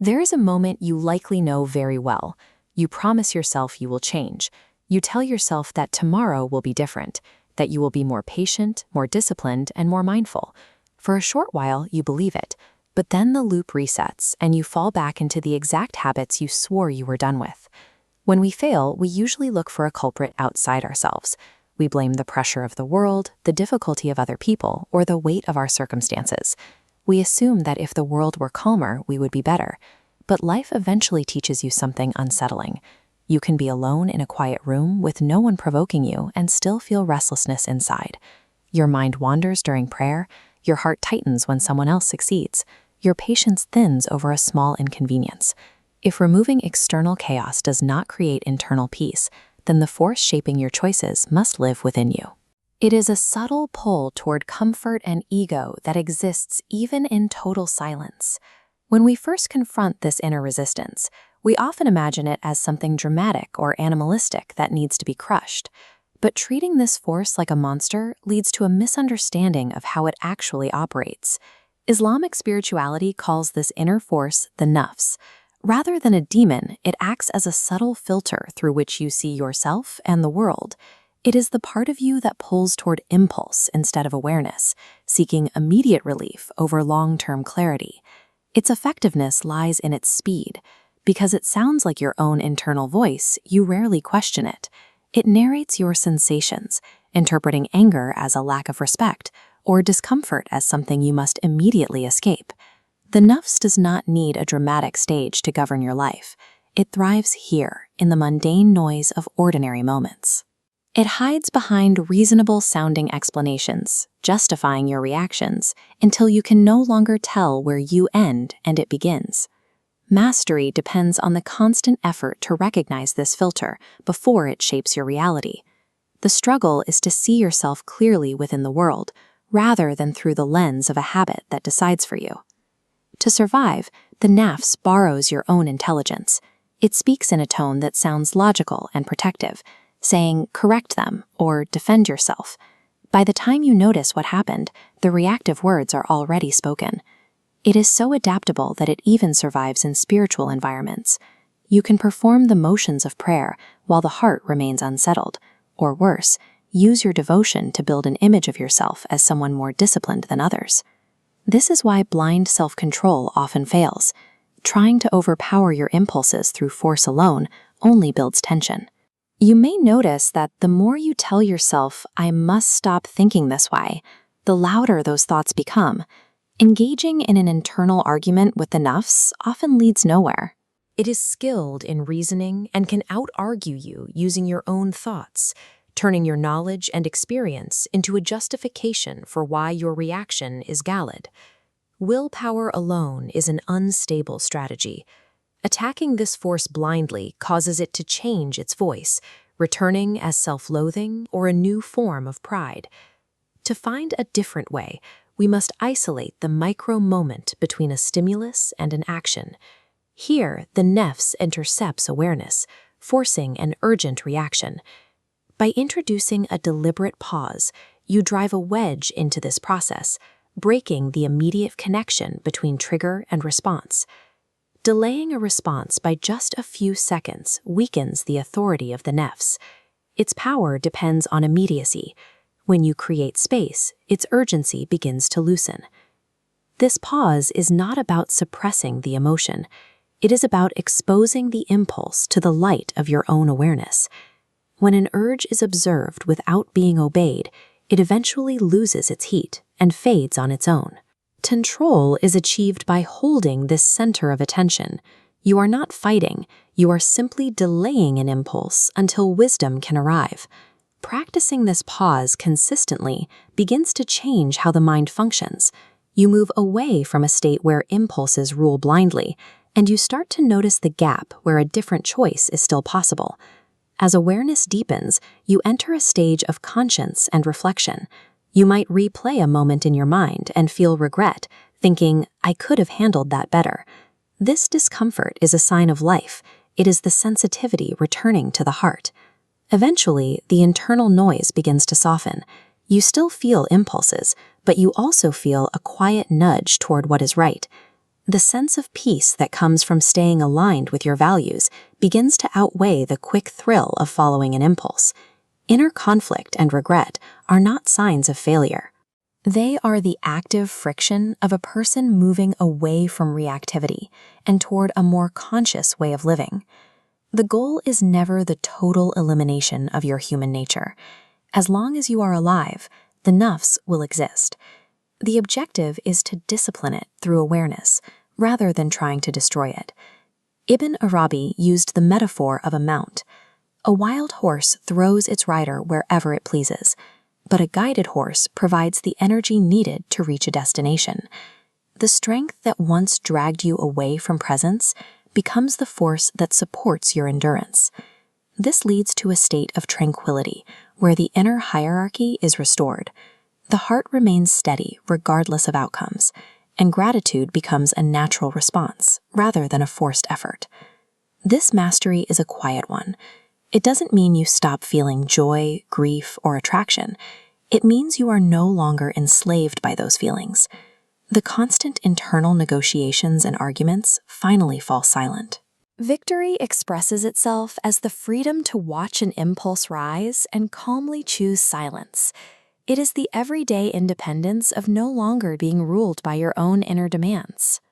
There is a moment you likely know very well. You promise yourself you will change. You tell yourself that tomorrow will be different, that you will be more patient, more disciplined, and more mindful. For a short while, you believe it, but then the loop resets and you fall back into the exact habits you swore you were done with. When we fail, we usually look for a culprit outside ourselves. We blame the pressure of the world, the difficulty of other people, or the weight of our circumstances. We assume that if the world were calmer, we would be better. But life eventually teaches you something unsettling. You can be alone in a quiet room with no one provoking you and still feel restlessness inside. Your mind wanders during prayer, your heart tightens when someone else succeeds, your patience thins over a small inconvenience. If removing external chaos does not create internal peace, then the force shaping your choices must live within you. It is a subtle pull toward comfort and ego that exists even in total silence. When we first confront this inner resistance, we often imagine it as something dramatic or animalistic that needs to be crushed. But treating this force like a monster leads to a misunderstanding of how it actually operates. Islamic spirituality calls this inner force the nafs. Rather than a demon, it acts as a subtle filter through which you see yourself and the world. It is the part of you that pulls toward impulse instead of awareness, seeking immediate relief over long-term clarity. Its effectiveness lies in its speed. Because it sounds like your own internal voice, you rarely question it. It narrates your sensations, interpreting anger as a lack of respect or discomfort as something you must immediately escape. The nafs does not need a dramatic stage to govern your life. It thrives here, in the mundane noise of ordinary moments. It hides behind reasonable-sounding explanations, justifying your reactions, until you can no longer tell where you end and it begins. Mastery depends on the constant effort to recognize this filter before it shapes your reality. The struggle is to see yourself clearly within the world, rather than through the lens of a habit that decides for you. To survive, the nafs borrows your own intelligence. It speaks in a tone that sounds logical and protective, saying, correct them, or defend yourself. By the time you notice what happened, the reactive words are already spoken. It is so adaptable that it even survives in spiritual environments. You can perform the motions of prayer while the heart remains unsettled, or worse, use your devotion to build an image of yourself as someone more disciplined than others. This is why blind self-control often fails. Trying to overpower your impulses through force alone only builds tension. You may notice that the more you tell yourself, I must stop thinking this way, the louder those thoughts become. Engaging in an internal argument with the nafs often leads nowhere. It is skilled in reasoning and can out-argue you using your own thoughts, turning your knowledge and experience into a justification for why your reaction is valid. Willpower alone is an unstable strategy. Attacking this force blindly causes it to change its voice, returning as self-loathing or a new form of pride. To find a different way, we must isolate the micro-moment between a stimulus and an action. Here, the nafs intercepts awareness, forcing an urgent reaction. By introducing a deliberate pause, you drive a wedge into this process, breaking the immediate connection between trigger and response. Delaying a response by just a few seconds weakens the authority of the nafs. Its power depends on immediacy. When you create space, its urgency begins to loosen. This pause is not about suppressing the emotion. It is about exposing the impulse to the light of your own awareness. When an urge is observed without being obeyed, it eventually loses its heat and fades on its own. Control is achieved by holding this center of attention. You are not fighting, you are simply delaying an impulse until wisdom can arrive. Practicing this pause consistently begins to change how the mind functions. You move away from a state where impulses rule blindly, and you start to notice the gap where a different choice is still possible. As awareness deepens, you enter a stage of conscience and reflection. You might replay a moment in your mind and feel regret, thinking, I could have handled that better. This discomfort is a sign of life. It is the sensitivity returning to the heart. Eventually, the internal noise begins to soften. You still feel impulses, but you also feel a quiet nudge toward what is right. The sense of peace that comes from staying aligned with your values begins to outweigh the quick thrill of following an impulse. Inner conflict and regret are not signs of failure. They are the active friction of a person moving away from reactivity and toward a more conscious way of living. The goal is never the total elimination of your human nature. As long as you are alive, the nafs will exist. The objective is to discipline it through awareness, rather than trying to destroy it. Ibn Arabi used the metaphor of a mount. A wild horse throws its rider wherever it pleases, but a guided horse provides the energy needed to reach a destination. The strength that once dragged you away from presence becomes the force that supports your endurance. This leads to a state of tranquility, where the inner hierarchy is restored. The heart remains steady regardless of outcomes, and gratitude becomes a natural response rather than a forced effort. This mastery is a quiet one. It doesn't mean you stop feeling joy, grief, or attraction. It means you are no longer enslaved by those feelings. The constant internal negotiations and arguments finally fall silent. Victory expresses itself as the freedom to watch an impulse rise and calmly choose silence. It is the everyday independence of no longer being ruled by your own inner demands.